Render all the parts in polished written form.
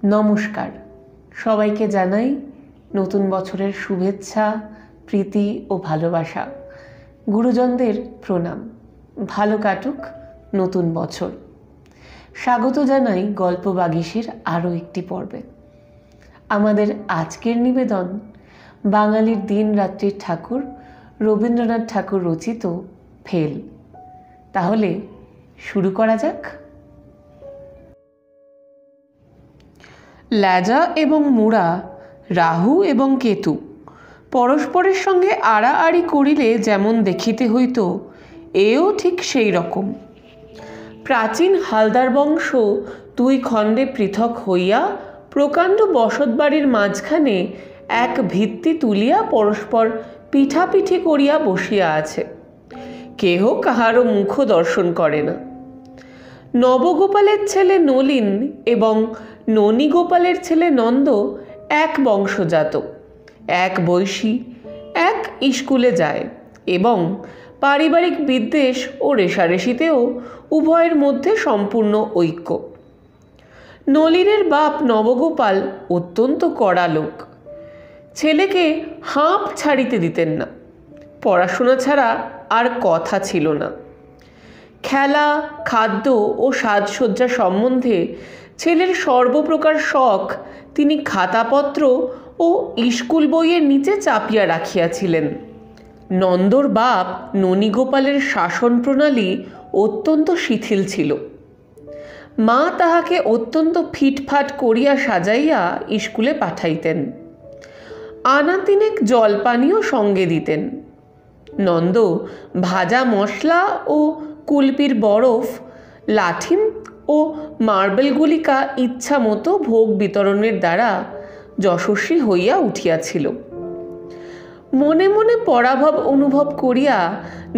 নমস্কার, সবাইকে জানাই নতুন বছরের শুভেচ্ছা, প্রীতি ও ভালোবাসা। গুরুজনদের প্রণাম। ভালো কাটুক নতুন বছর। স্বাগত জানাই গল্প বাগিশের আরও একটি পর্বে। আমাদের আজকের নিবেদন বাঙালির দিন রাত্রির ঠাকুর রবীন্দ্রনাথ ঠাকুর রচিত ফেল। তাহলে শুরু করা যাক। ল্যাজা এবং মুড়া, রাহু এবং কেতু পরস্পরের সঙ্গে আড়াআড়ি করিলে যেমন দেখিতে হইত, এও ঠিক সেই রকম। প্রাচীন হালদার বংশ দুই খণ্ডে পৃথক হইয়া প্রকাণ্ড বসতবাড়ির মাঝখানে এক ভিত্তি তুলিয়া পরস্পর পিঠাপিঠি করিয়া বসিয়া আছে। কেহ কাহারও মুখ দর্শন করে না। নবগোপালের ছেলে নলিন এবং ননীগোপালের ছেলে নন্দ এক বংশজাত, এক বয়সী, এক স্কুলে যায় এবং পারিবারিক বিদ্বেষ ও রেষারেষিতেও উভয়ের মধ্যে সম্পূর্ণ ঐক্য। নলিনের বাপ নবগোপাল অত্যন্ত কড়া লোক। ছেলেকে হাঁপ ছাড়িতে দিতেন না। পড়াশোনা ছাড়া আর কথা ছিল না। খেলা, খাদ্য ও সাজসজ্জা সম্বন্ধে ছেলের সর্বপ্রকার শখ তিনি খাতাপত্র ও স্কুল বইয়ের নিচে চাপিয়া রাখিয়াছিলেন। নন্দর বাপ ননীগোপালের শাসন প্রণালী অত্যন্ত শিথিল ছিল। মা তাহাকে অত্যন্ত ফিটফাট করিয়া সাজাইয়া স্কুলে পাঠাইতেন। আনা তিনেক জলপানীয় সঙ্গে দিতেন। নন্দ ভাজা মশলা ও কুলপির বরফ, লাঠিম ও মার্বেলগুলিকা ইচ্ছা মতো ভোগ বিতরণের দ্বারা যশস্বী হইয়া উঠিয়াছিল। মনে মনে পরাভব অনুভব করিয়া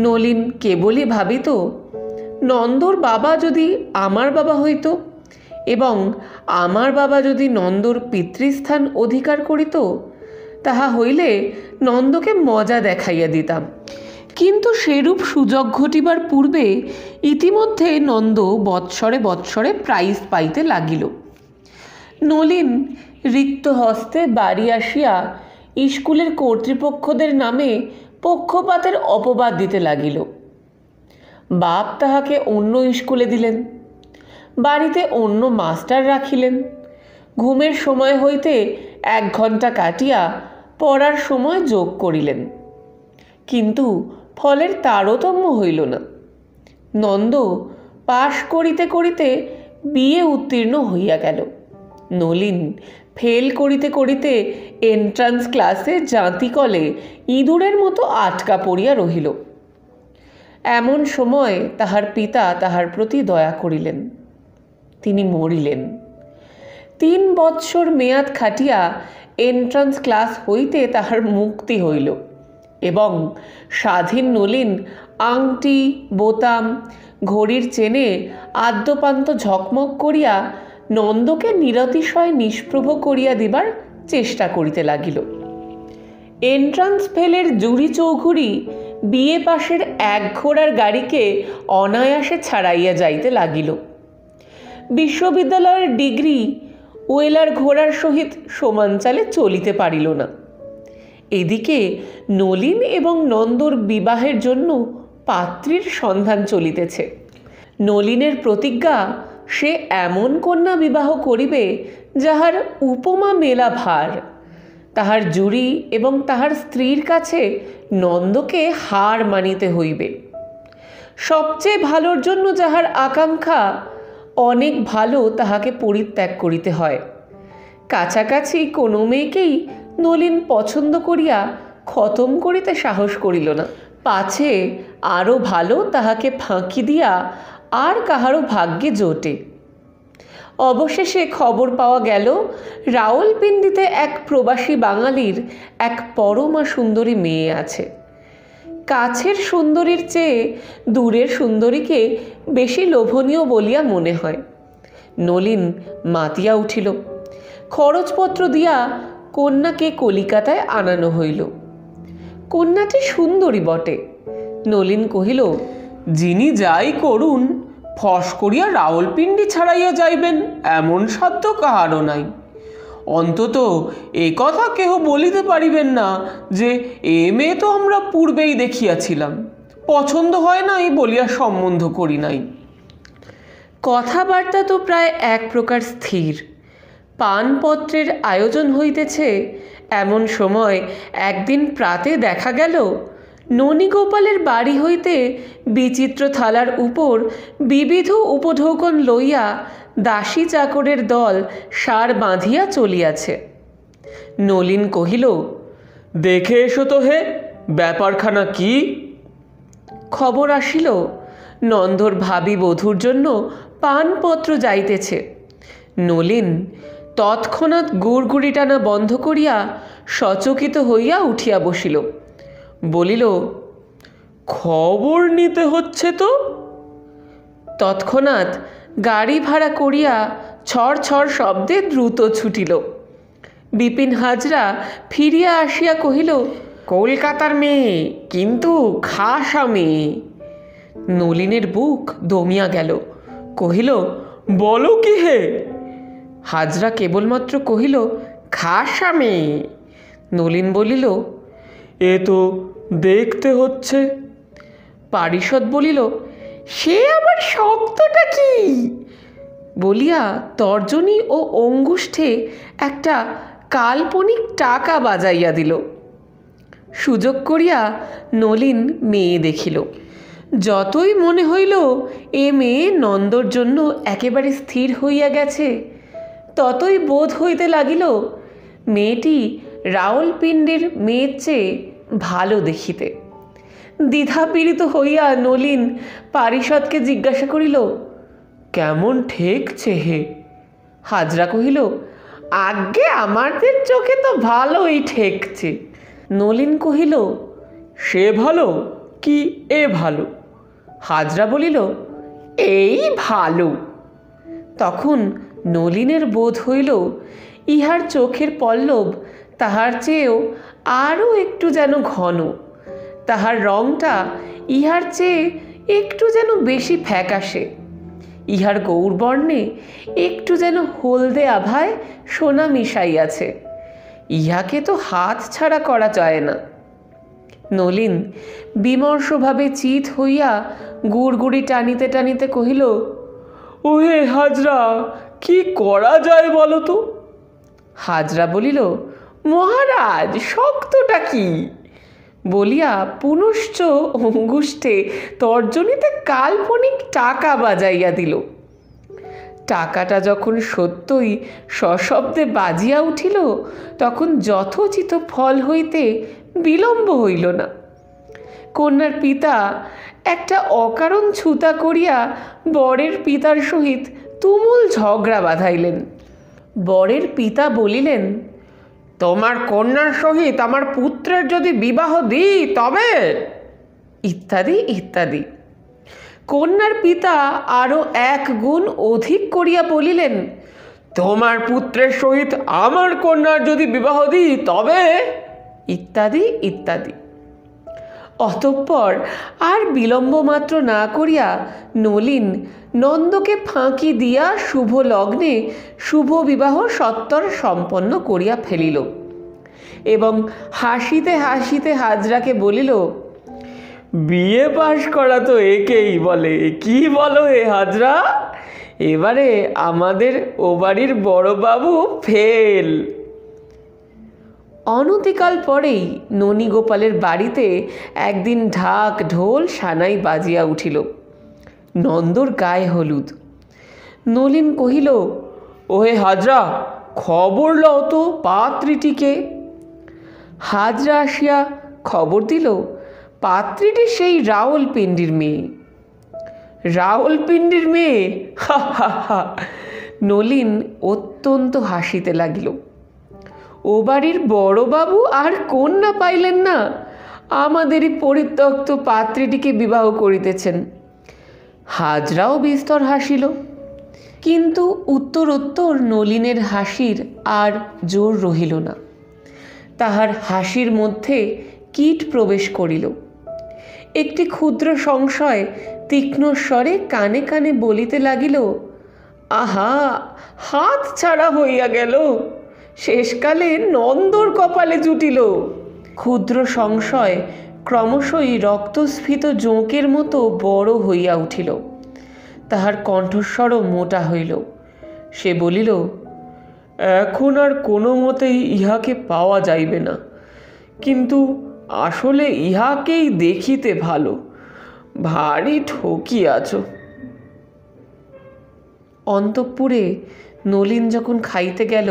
নলিন কেবলই ভাবিত, নন্দর বাবা যদি আমার বাবা হইত এবং আমার বাবা যদি নন্দর পিতৃস্থান অধিকার করিত, তাহা হইলে নন্দকে মজা দেখাইয়া দিতাম। কিন্তু সেরূপ সুযোগ ঘটিবার পূর্বে ইতিমধ্যে নন্দ বৎসরে বৎসরে প্রাইজ পাইতে লাগিল। নলিন রিক্ত হস্তে বাড়ি আসিয়া স্কুলের কর্তৃপক্ষদের নামে পক্ষপাতের অপবাদ দিতে লাগিল। বাপ তাহাকে অন্য স্কুলে দিলেন, বাড়িতে অন্য মাস্টার রাখিলেন। ঘুমের সময় হইতে 1 ঘণ্টা কাটিয়া পড়ার সময় যোগ করিলেন, কিন্তু ফলের তারতম্য হইল না। নন্দ পাশ করিতে করিতে বিয়ে উত্তীর্ণ হইয়া গেল। নলিন ফেল করিতে করিতে এন্ট্রান্স ক্লাসে জাঁতিকলে ইঁদুরের মতো আটকা পড়িয়া রহিল। এমন সময় তাহার পিতা তাহার প্রতি দয়া করিলেন। তিনি মরিলেন। 3 বৎসর মেয়াদ খাটিয়া এন্ট্রান্স ক্লাস হইতে তাহার মুক্তি হইল এবং স্বাধীন নলিন আংটি, বোতাম, ঘড়ির চেনে আদ্যপান্ত ঝকমক করিয়া নন্দকে নিরতিশয় নিষ্প্রভ করিয়া দিবার চেষ্টা করিতে লাগিল। এন্ট্রান্স ফেলের জুড়ি চৌঘুড়ি বিয়ে পাশের 1 ঘোড়ার গাড়িকে অনায়াসে ছাড়াইয়া যাইতে লাগিল। বিশ্ববিদ্যালয়ের ডিগ্রি ওয়েলার ঘোড়ার সহিত সমান চালে চলিতে পারিল না। এদিকে নলিন এবং নন্দর বিবাহের জন্য পাত্রীর সন্ধান চলিতেছে। নলিনের প্রতিজ্ঞা, সে এমন কন্যা বিবাহ করিবে যাহার উপমা মেলা ভার। তাহার জুড়ি এবং তাহার স্ত্রীর কাছে নন্দকে হার মানিতে হইবে। সবচেয়ে ভালোর জন্য যাহার আকাঙ্ক্ষা, অনেক ভালো তাহাকে পরিত্যাগ করিতে হয়। কাছাকাছি কোনো মেয়েকেই নলিন পছন্দ করিয়া খতম করিতে সাহস করিল না, পাছে আরও ভালো তাহাকে ফাঁকি দিয়া আর কাহারও ভাগ্যে জোটে। অবশেষে খবর পাওয়া গেল, রাওলপিন্ডিতে এক প্রবাসী বাঙালির এক পরমা সুন্দরী মেয়ে আছে। কাছের সুন্দরীর চেয়ে দূরের সুন্দরীকে বেশি লোভনীয় বলিয়া মনে হয়। নলিন মাতিয়া উঠিল। খরচপত্র দিয়া কন্যাকে কলিকাতায় আনানো হইল। কন্যাটি সুন্দরী বটে। নলিন কহিল, যিনি যাই করুন ফস করিয়া রাওলপিন্ডি ছাড়াইয়া যাইবেন এমন সাধ্য কাহারও নাই। অন্তত এ কথা কেহ বলিতে পারিবেন না যে এ মেয়ে তো আমরা পূর্বেই দেখিয়াছিলাম, পছন্দ হয় নাই বলিয়া সম্বন্ধ করি নাই। কথাবার্তা তো প্রায় এক প্রকার স্থির। পানপত্রের আয়োজন হইতেছে এমন সময় একদিন প্রাতে দেখা গেল ননীগোপালের বাড়ি হইতে বিচিত্র থালার উপর বিবিধ উপঢৌকন লইয়া দাসী চাকরের দল সার বাঁধিয়া চলিয়াছে। নলিন কহিল, দেখে এসো তো হে, ব্যাপারখানা কি? খবর আসিল নন্দর ভাবি বধূর জন্য পানপত্র যাইতেছে। নলিন তৎক্ষণাৎ গুড়গুড়ি টানা বন্ধ করিয়া সচকিত হইয়া উঠিয়া বসিল। বলিল, খবর নিতে হচ্ছে তো। তৎক্ষণাৎ গাড়ি ভাড়া করিয়া ছড় ছড় শব্দে দ্রুত ছুটিল। বিপিন হাজরা ফিরিয়া আসিয়া কহিল, কলকাতার মেয়ে, কিন্তু খাসা মেয়ে। নলিনের বুক দমিয়া গেল। কহিল, বলো কি হে? হাজরা কেবলমাত্র কহিল, খাসা মেয়ে। নলিন বলিল, এ তো দেখতে হচ্ছে। পারিষদ বলিল, সে আবার শব্দটা কি? বলিয়া তর্জনী ও অঙ্গুষ্ঠে একটা কাল্পনিক টাকা বাজাইয়া দিল। সুযোগ করিয়া নলিন মেয়ে দেখিল। যতই মনে হইল এ মেয়ে নন্দর জন্য একেবারে স্থির হইয়া গেছে, ততই বোধ হইতে লাগিল মেয়েটি রাওলপিন্ডির মেয়ের চেয়ে ভালো দেখিতে। দ্বিধাপীড়িত হইয়া নলিন পারিষদকে জিজ্ঞাসা করিল, কেমন ঠেকছে হে? হাজরা কহিল, আজ্ঞে আমাদের চোখে তো ভালোই ঠেকছে। নলিন কহিল, সে ভালো কি এ ভালো? হাজরা বলিল, এই ভালো। তখন নলিনের বোধ হইল ইহার চোখের পল্লব তাহার চেয়েও আরও একটু যেন ঘন, তাহার রংটা ইহার চেয়ে একটু যেন বেশি ফ্যাকাশে, ইহার গৌরবর্ণে একটু যেন হলদে আভায় সোনা মিশাইয়াছে। ইহাকে তো হাত ছাড়া করা যায় না। নলিন বিমর্ষভাবে চিত হইয়া গুড়গুড়ি টানিতে টানিতে কহিল, ওহে হাজরা, কি করা যায় বলো তো? হাজরা বলিল, মহারাজ, শক্তটা কি? বলিয়া পুনশ্চ অঙ্গুষ্ঠে তর্জনীতে কাল্পনিক টাকা বাজাইয়া দিল। টাকাটা যখন সত্যই সশব্দে বাজিয়া উঠিল, তখন যথোচিত ফল হইতে বিলম্ব হইল না। কন্যার পিতা একটা অকারণ ছুতা করিয়া বরের পিতার সহিত তুমুল ঝগড়া বাঁধাইলেন। বরের পিতা বলিলেন, তোমার কন্যার সহিত আমার পুত্রের যদি বিবাহ দিই তবে, ইত্যাদি ইত্যাদি। কন্যার পিতা আরও এক গুণ অধিক করিয়া বলিলেন, তোমার পুত্রের সহিত আমার কন্যার যদি বিবাহ দিই তবে, ইত্যাদি ইত্যাদি। অতঃপর আর বিলম্ব মাত্র না করিয়া নলিন নন্দকে ফাঁকি দিয়া শুভ লগ্নে শুভ বিবাহ সত্বর সম্পন্ন করিয়া ফেলিল এবং হাসিতে হাসিতে হাজরাকে বলিল, বিয়ে পাশ করা তো একেই বলে। কি বলো হে হাজরা? এবারে আমাদের ও বাড়ির বড়বাবু ফেল। অনতিকাল পরেই ননীগোপালের বাড়িতে একদিন ঢাক ঢোল সানাই বাজিয়া উঠিল। নন্দর গায়ে হলুদ। নলিন কহিল, ওহে হাজরা, খবর লও তো পাত্রীটিকে। হাজরা আসিয়া খবর দিল, পাত্রীটি সেই রাওলপিন্ডির মেয়ে। রাওলপিন্ডির মেয়ে? হা হা হা। নলিন অত্যন্ত হাসিতে লাগিল। ও বাড়ির বড়বাবু আর কন্যা পাইলেন না, আমাদেরই পরিত্যক্ত পাত্রীটিকে বিবাহ করিতেছেন। হাজরাও বিস্তর হাসিল, কিন্তু উত্তরোত্তর নলিনের হাসির আর জোর রহিল না। তাহার হাসির মধ্যে কীট প্রবেশ করিল। একটি ক্ষুদ্র সংশয় তীক্ষ্ণ স্বরে কানে কানে বলিতে লাগিল, আহা, হাত ছাড়া হইয়া গেল, শেষকালে নন্দর কপালে জুটিল। ক্ষুদ্র সংশয় ক্রমশই রক্তস্ফীত জোঁকের মতো বড় হইয়া উঠিল। তাহার কণ্ঠস্বরও মোটা হইল। সে বলিল, এখন আর কোনো মতেই ইহাকে পাওয়া যাইবে না, কিন্তু আসলে ইহাকেই দেখিতে ভালো, ভারী ঠকিয়াছ। অন্তঃপুরে নলিন যখন খাইতে গেল,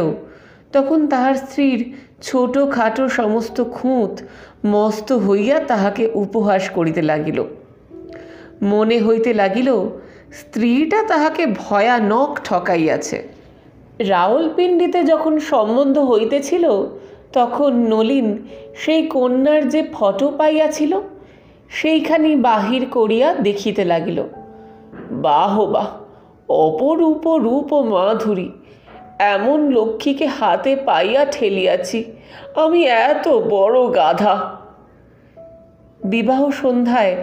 তখন তাহার স্ত্রীর ছোট খাটো সমস্ত খুঁত মস্ত হইয়া তাহাকে উপহাস করিতে লাগিল। মনে হইতে লাগিল স্ত্রীটা তাহাকে ভয়ানক ঠকাইয়াছে। রাওলপিন্ডিতে যখন সম্বন্ধ হইতেছিল, তখন নলিন সেই কন্যার যে ফটো পাইয়াছিল, সেইখানি বাহির করিয়া দেখিতে লাগিল। বাহ বাহ, অপরূপ রূপ ও মাধুরী, এমন লক্ষ্মীকে হাতে পাইয়া ঠেলিয়াছি, আমি এত বড় গাধা। বিবাহ সন্ধ্যায়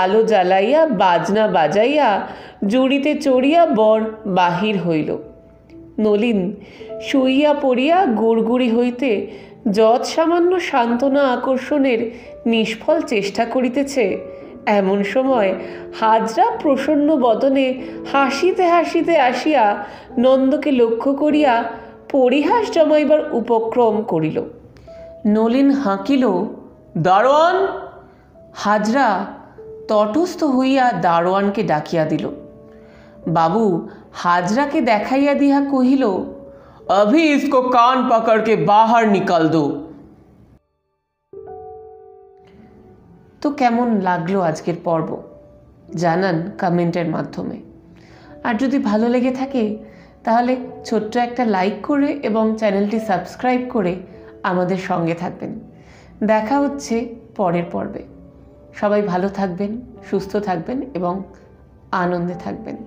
আলো জ্বালাইয়া বাজনা বাজাইয়া জুড়িতে চড়িয়া বর বাহির হইল। নলিন শুইয়া পড়িয়া গুড়গুড়ি হইতে যৎ সামান্য সান্ত্বনা আকর্ষণের নিষ্ফল চেষ্টা করিতেছে, এমন সময় হাজরা প্রসন্ন বদনে হাসিতে হাসিতে আসিয়া নন্দকে লক্ষ্য করিয়া পরিহাস জমাইবার উপক্রম করিল। নলিন হাঁকিল, দারোয়ান! হাজরা তটস্থ হইয়া দারোয়ানকে ডাকিয়া দিল। বাবু হাজরাকে দেখাইয়া দিয়া কহিল, अभी इसको कान पकड़ के बाहर निकाल दो। তো কেমন লাগলো আজকের পর্ব জানান কমেন্টের মাধ্যমে। আর যদি ভালো লেগে থাকে তাহলে ছোট্ট একটা লাইক করে এবং চ্যানেলটি সাবস্ক্রাইব করে আমাদের সঙ্গে থাকবেন। দেখা হচ্ছে পরের পর্বে। সবাই ভালো থাকবেন, সুস্থ থাকবেন এবং আনন্দে থাকবেন।